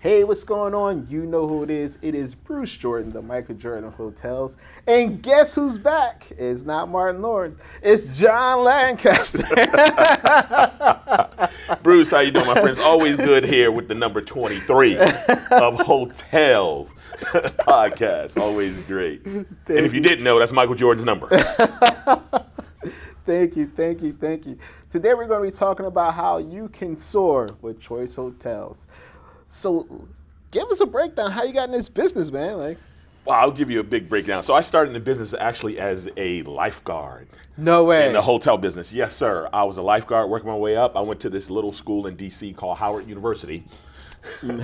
Hey, what's going on? You know who it is. It is Bruce Jordan, the Michael Jordan of Hotels. And guess who's back? It's not Martin Lawrence. It's John Lancaster. Bruce, how you doing, my friends? Always good here with the number 23 of Hotels podcast. Always great. And if you didn't know, that's Michael Jordan's number. Thank you. Today we're going to be talking about how you can soar with Choice Hotels. So give us a breakdown. How you got in this business, man? Well, I'll give you a big breakdown. So I started in the business actually as a lifeguard. No way. In the hotel business. Yes, sir. I was a lifeguard working my way up. I went to this little school in D.C. called Howard University and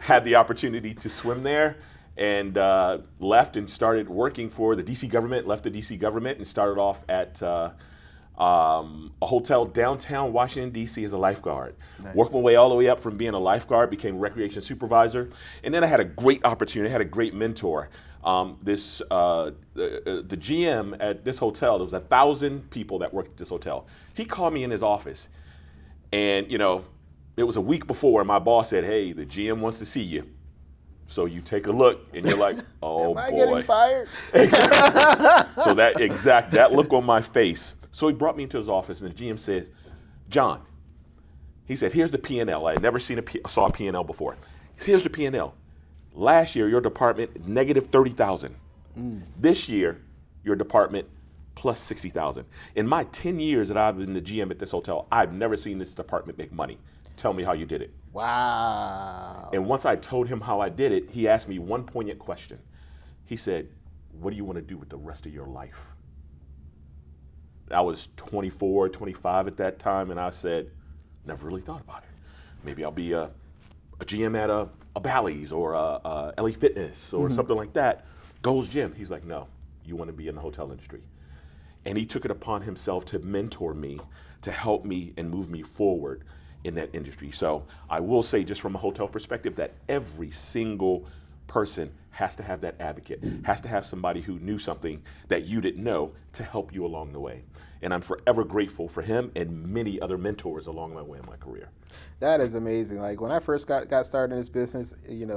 had the opportunity to swim there and left and started working for the D.C. government, left the D.C. government and started off at a hotel downtown Washington, D.C. as a lifeguard. Nice. Worked my way all the way up from being a lifeguard, became a recreation supervisor. And then I had a great opportunity, I had a great mentor. The GM at this hotel, there was 1,000 people that worked at this hotel. He called me in his office and, it was a week before and my boss said, hey, the GM wants to see you. So you take a look and you're like, oh boy. Am I getting fired? Exactly. So that look on my face. So he brought me into his office and the GM says, John, he said, here's the P&L. I had never saw a P&L before. He said, here's the P&L. Last year, your department, negative 30,000. This year, your department, plus 60,000. In my 10 years that I've been the GM at this hotel, I've never seen this department make money. Tell me how you did it. Wow. And once I told him how I did it, he asked me one poignant question. He said, what do you want to do with the rest of your life? I was 24, 25 at that time, and I said, never really thought about it. Maybe I'll be a GM at a Bally's or a LA Fitness or something like that. Gold's Gym. He's like, no, you want to be in the hotel industry. And he took it upon himself to mentor me, to help me and move me forward in that industry. So I will say, just from a hotel perspective, that every single person has to have that advocate, has to have somebody who knew something that you didn't know to help you along the way. And I'm forever grateful for him and many other mentors along my way in my career. That is amazing. Like when I first got started in this business,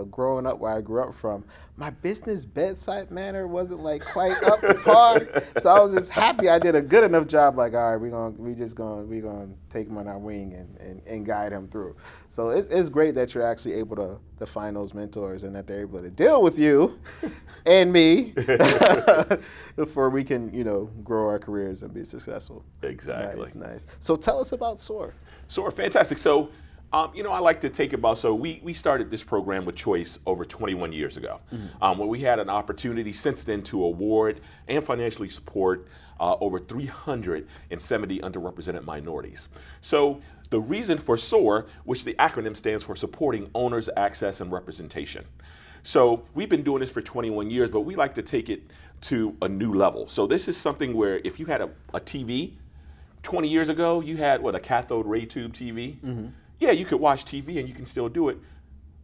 growing up where I grew up from, my business bedside manner wasn't like quite up to par. So I was just happy I did a good enough job. Like, all right, we're gonna take him on our wing and guide him through. So it's great that you're actually able to find those mentors and that they're able to deal with you and me before we can grow our careers and be successful. Exactly. Nice. So tell us about SOAR. SOAR, fantastic. So, I like to take about, so we started this program with Choice over 21 years ago, where we had an opportunity since then to award and financially support over 370 underrepresented minorities. So the reason for SOAR, which the acronym stands for Supporting Owners, Access, and Representation. So we've been doing this for 21 years, but we like to take it to a new level. So this is something where if you had a TV, 20 years ago, you had, a cathode ray tube TV? Yeah, you could watch TV and you can still do it,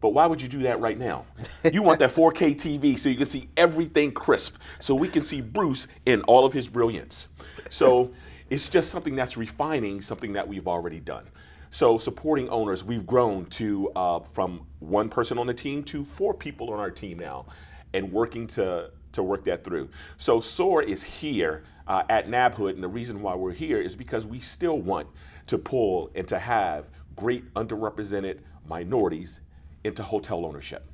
but why would you do that right now? You want that 4K TV so you can see everything crisp, so we can see Bruce in all of his brilliance. So it's just something that's refining something that we've already done. So supporting owners, we've grown to from one person on the team to 4 people on our team now, and working to work that through. So SOAR is here at NABHOOD, and the reason why we're here is because we still want to pull and to have great underrepresented minorities into hotel ownership.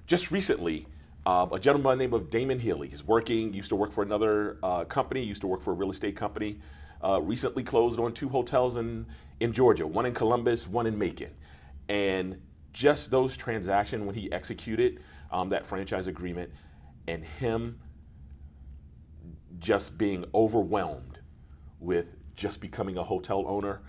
Just recently, a gentleman by the name of Damon Healy is used to work for another company, used to work for a real estate company, recently closed on 2 hotels in Georgia, one in Columbus, one in Macon. And just those transactions, when he executed that franchise agreement, and him just being overwhelmed with just becoming a hotel owner,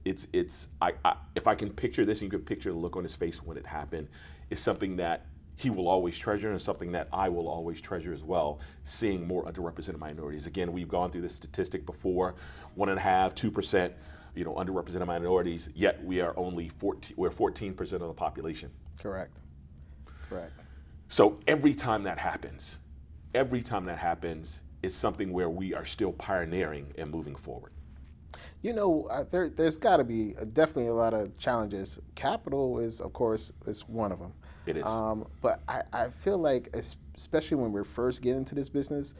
if I can picture this, and you can picture the look on his face when it happened, it's something that he will always treasure and something that I will always treasure as well, seeing more underrepresented minorities. Again, we've gone through this statistic before, 1.5%, 2%, underrepresented minorities, yet we are only 14% of the population. Correct. So every time that happens, it's something where we are still pioneering and moving forward. There's got to be definitely a lot of challenges. Capital is, of course, is one of them. It is. But I feel like, especially when we're first getting into this business,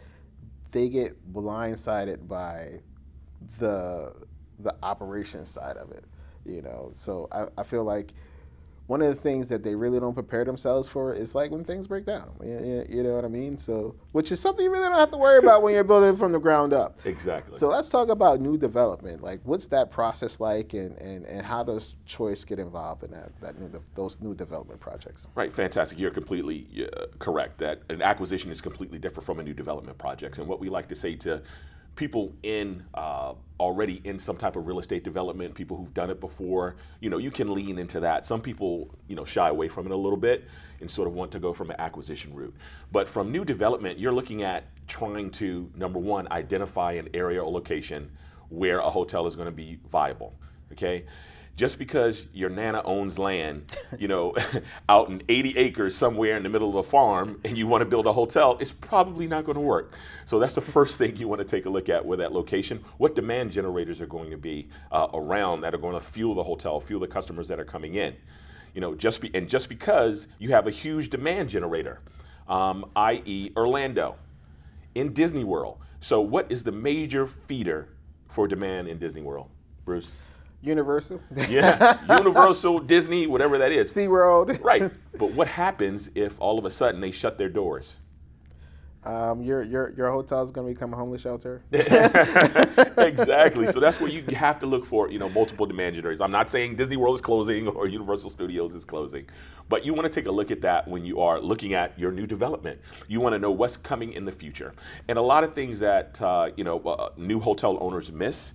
they get blindsided by the operations side of it. So I feel like one of the things that they really don't prepare themselves for is like when things break down. You know what I mean? So, which is something you really don't have to worry about when you're building from the ground up. Exactly. So let's talk about new development. Like, what's that process like, and how does Choice get involved in those new development projects? Right, fantastic. You're completely correct that an acquisition is completely different from a new development project. And what we like to say to people in already in some type of real estate development, people who've done it before, you can lean into that. Some people, shy away from it a little bit and sort of want to go from an acquisition route. But from new development, you're looking at trying to, number one, identify an area or location where a hotel is going to be viable, okay? Just because your nana owns land, out in 80 acres somewhere in the middle of a farm and you want to build a hotel, it's probably not going to work. So that's the first thing you want to take a look at with that location. What demand generators are going to be around that are going to fuel the hotel, fuel the customers that are coming in. Just because you have a huge demand generator, i.e. Orlando, in Disney World. So what is the major feeder for demand in Disney World, Bruce? Universal. Yeah, Universal, Disney, whatever that is. SeaWorld. Right. But what happens if all of a sudden they shut their doors? Your hotel is going to become a homeless shelter. Exactly. So that's where you have to look for, multiple demand generators. I'm not saying Disney World is closing or Universal Studios is closing, but you want to take a look at that when you are looking at your new development. You want to know what's coming in the future. And a lot of things that, new hotel owners miss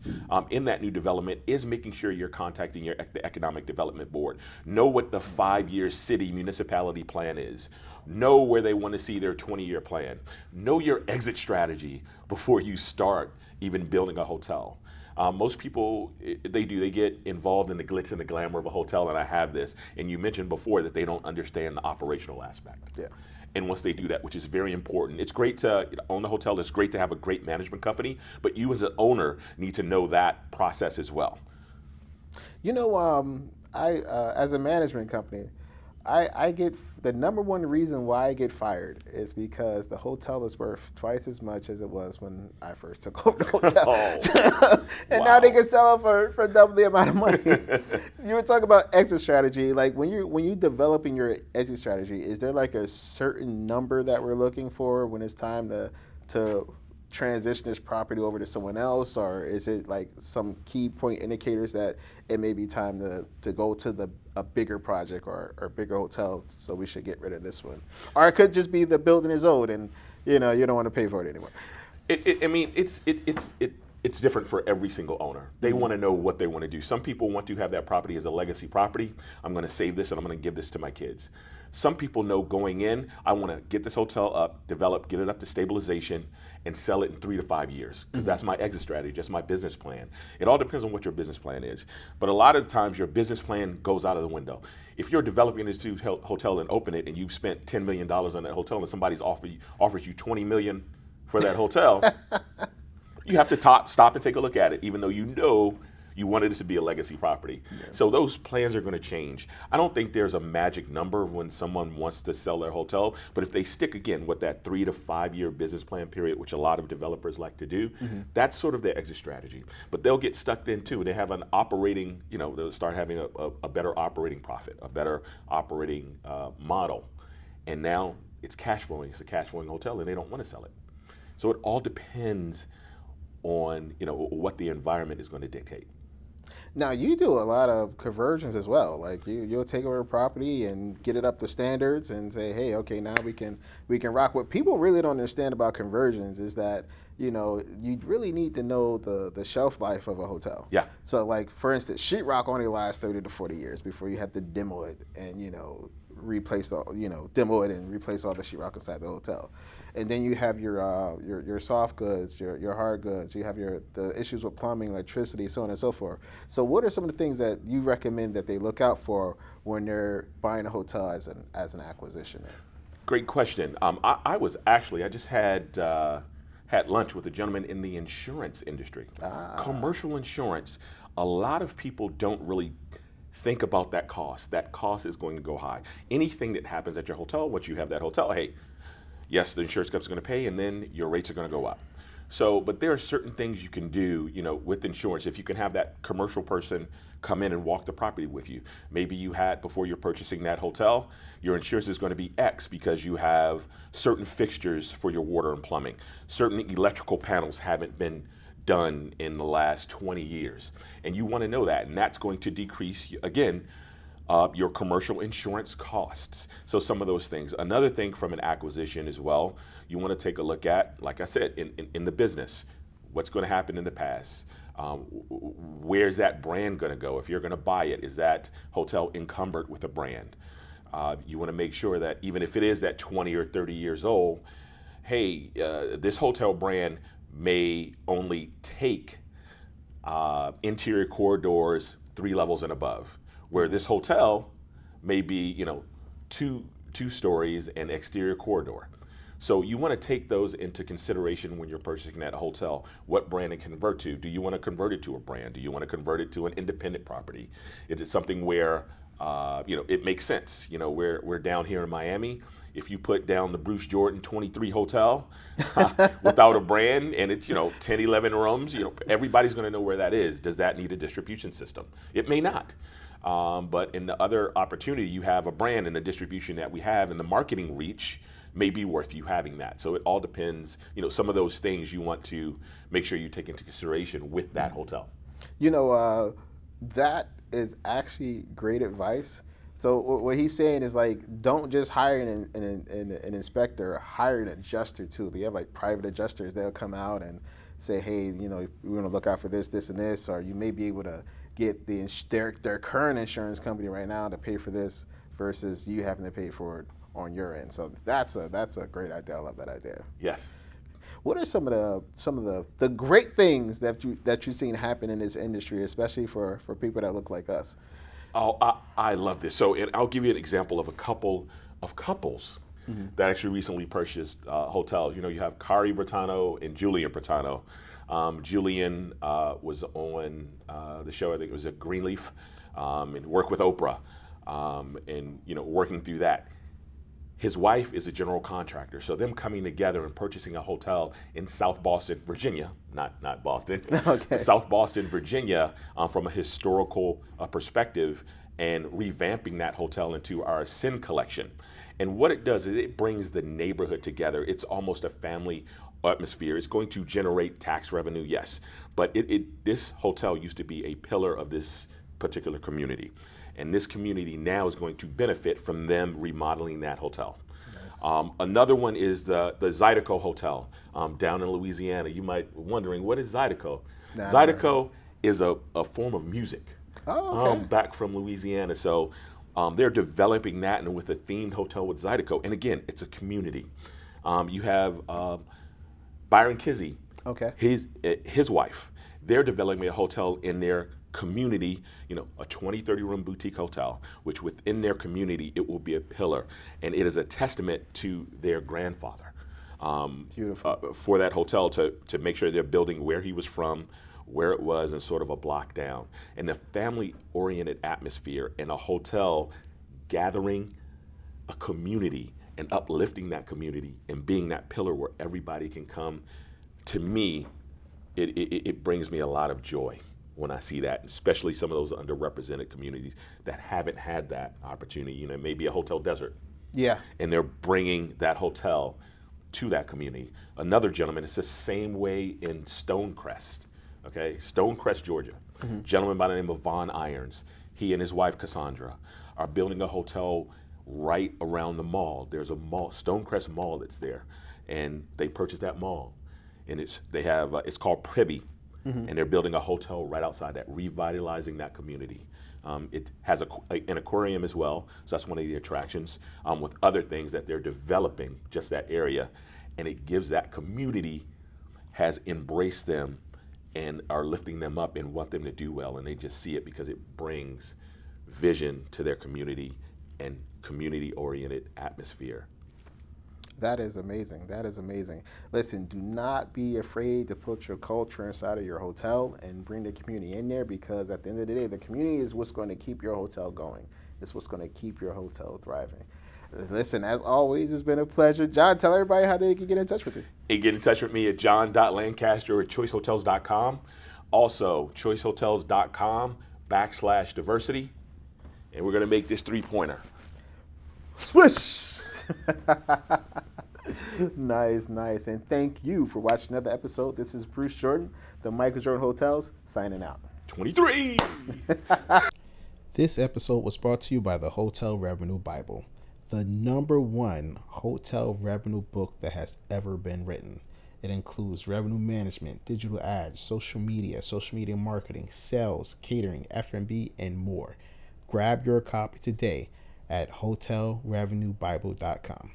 in that new development is making sure you're contacting the Economic Development Board. Know what the 5-year city municipality plan is. Know where they want to see their 20-year plan. Know your exit strategy before you start even building a hotel. Most people, they get involved in the glitz and the glamour of a hotel, and I have this. And you mentioned before that they don't understand the operational aspect. Yeah. And once they do that, which is very important, it's great to own a hotel. It's great to have a great management company, but you as an owner need to know that process as well. As a management company, I get the number one reason why I get fired is because the hotel is worth twice as much as it was when I first took over the hotel. And now they can sell it for double the amount of money. You were talking about exit strategy. Like when you developing your exit strategy, is there like a certain number that we're looking for when it's time to transition this property over to someone else, or is it like some key point indicators that it may be time to go to a bigger project or bigger hotel, so we should get rid of this one? Or it could just be the building is old and you don't want to pay for it anymore. It's different for every single owner. They want to know what they want to do. Some people want to have that property as a legacy property. I'm going to save this and I'm going to give this to my kids. Some people know going in, I want to get this hotel up, develop, get it up to stabilization, and sell it in 3 to 5 years, because that's my exit strategy, that's my business plan. It all depends on what your business plan is. But a lot of times your business plan goes out of the window. If you're developing this hotel and open it and you've spent $10 million on that hotel and somebody's offers you $20 million for that hotel, you have to stop and take a look at it, even though you wanted it to be a legacy property. Yeah. So those plans are going to change. I don't think there's a magic number when someone wants to sell their hotel, but if they stick again with that 3 to 5 year business plan period, which a lot of developers like to do, that's sort of their exit strategy. But they'll get stuck in too. They have an operating, they'll start having a better operating profit, a better operating model. And now it's cash flowing. It's a cash flowing hotel and they don't want to sell it. So it all depends on what the environment is going to dictate. Now you do a lot of conversions as well. Like you'll take over a property and get it up to standards and say, hey, okay, now we can rock. What people really don't understand about conversions is that you really need to know the shelf life of a hotel. Yeah. So like for instance, sheetrock only lasts 30 to 40 years before you have to demo it and replace demo it and replace all the sheetrock inside the hotel. And then you have your soft goods, your hard goods. You have the issues with plumbing, electricity, so on and so forth. So what are some of the things that you recommend that they look out for when they're buying a hotel as an acquisition? Great question. I just had had lunch with a gentleman in the insurance industry. Commercial insurance, a lot of people don't really think about that cost. That cost is going to go high. Anything that happens at your hotel, once you have that hotel, hey, yes, the insurance company's going to pay, and then your rates are going to go up. So, but there are certain things you can do, with insurance. If you can have that commercial person come in and walk the property with you. Maybe you had, before you're purchasing that hotel, your insurance is going to be X because you have certain fixtures for your water and plumbing. Certain electrical panels haven't been done in the last 20 years. And you want to know that, and that's going to decrease, again, your commercial insurance costs. So some of those things. Another thing from an acquisition as well, you want to take a look at, like I said, in the business, what's going to happen in the past. Where's that brand going to go? If you're going to buy it, is that hotel encumbered with a brand? You want to make sure that even if it is that 20 or 30 years old, hey, this hotel brand may only take interior corridors 3 levels and above, where this hotel may be, two stories and exterior corridor. So you want to take those into consideration when you're purchasing that hotel. What brand to convert to? Do you want to convert it to a brand? Do you want to convert it to an independent property? Is it something where it makes sense? We're down here in Miami. If you put down the Bruce Jordan 23 hotel without a brand and it's 10, 11 rooms, everybody's going to know where that is. Does that need a distribution system? It may not. But in the other opportunity, you have a brand, and the distribution that we have and the marketing reach may be worth you having that. So it all depends, some of those things you want to make sure you take into consideration with that hotel. That is actually great advice. So what he's saying is don't just hire an inspector, hire an adjuster too. They have private adjusters. They'll come out and say, hey, we're going to look out for this, this, and this, or you may be able to get their current insurance company right now to pay for this versus you having to pay for it on your end. So that's a great idea. I love that idea. Yes. What are some of the great things that you've seen happen in this industry, especially for people that look like us? Oh, I love this. So I'll give you an example of a couple of couples that actually recently purchased hotels. You have Kari Bertano and Julian Bertano. Julian was on the show, I think it was at Greenleaf, and worked with Oprah, and working through that. His wife is a general contractor, so them coming together and purchasing a hotel in South Boston, Virginia, not Boston, okay. South Boston, Virginia, from a historical perspective, and revamping that hotel into our Ascend collection. And what it does is it brings the neighborhood together. It's almost a family atmosphere. It's going to generate tax revenue, yes, but this hotel used to be a pillar of this particular community. And this community now is going to benefit from them remodeling that hotel. Nice. Another one is the Zydeco Hotel down in Louisiana. You might be wondering, what is Zydeco? Zydeco is a form of music back from Louisiana. So they're developing that and with a themed hotel with Zydeco. And again, it's a community. You have Byron Kizzy, his wife. They're developing a hotel in their community, a 20, 30 room boutique hotel, which within their community, it will be a pillar. And it is a testament to their grandfather for that hotel to make sure they're building where he was from, where it was, and sort of a block down. And the family-oriented atmosphere in a hotel gathering a community and uplifting that community and being that pillar where everybody can come, to me, it brings me a lot of joy when I see that, especially some of those underrepresented communities that haven't had that opportunity. Maybe a hotel desert. Yeah. And they're bringing that hotel to that community. Another gentleman, it's the same way in Stonecrest, okay? Stonecrest, Georgia. Mm-hmm. Gentleman by the name of Vaughn Irons. He and his wife, Cassandra, are building a hotel right around the mall. There's a mall, Stonecrest Mall, that's there. And they purchased that mall. And it's called Privy. Mm-hmm. And they're building a hotel right outside that, revitalizing that community. It has an aquarium as well, so that's one of the attractions, with other things that they're developing, just that area. And it gives that community, has embraced them and are lifting them up and want them to do well. And they just see it because it brings vision to their community and community-oriented atmosphere. That is amazing. That is amazing. Listen, do not be afraid to put your culture inside of your hotel and bring the community in there, because at the end of the day, the community is what's going to keep your hotel going. It's what's going to keep your hotel thriving. Listen, as always, it's been a pleasure. John, tell everybody how they can get in touch with you. You can get in touch with me at john.lancaster at choicehotels.com. Also, choicehotels.com/diversity. And we're going to make this 3-pointer. Swish! Nice, nice. And thank you for watching another episode. This is Bruce Jordan, the Michael Jordan Hotels, signing out. 23! This episode was brought to you by the Hotel Revenue Bible, the #1 hotel revenue book that has ever been written. It includes revenue management, digital ads, social media marketing, sales, catering, F&B, and more. Grab your copy today at hotelrevenuebible.com.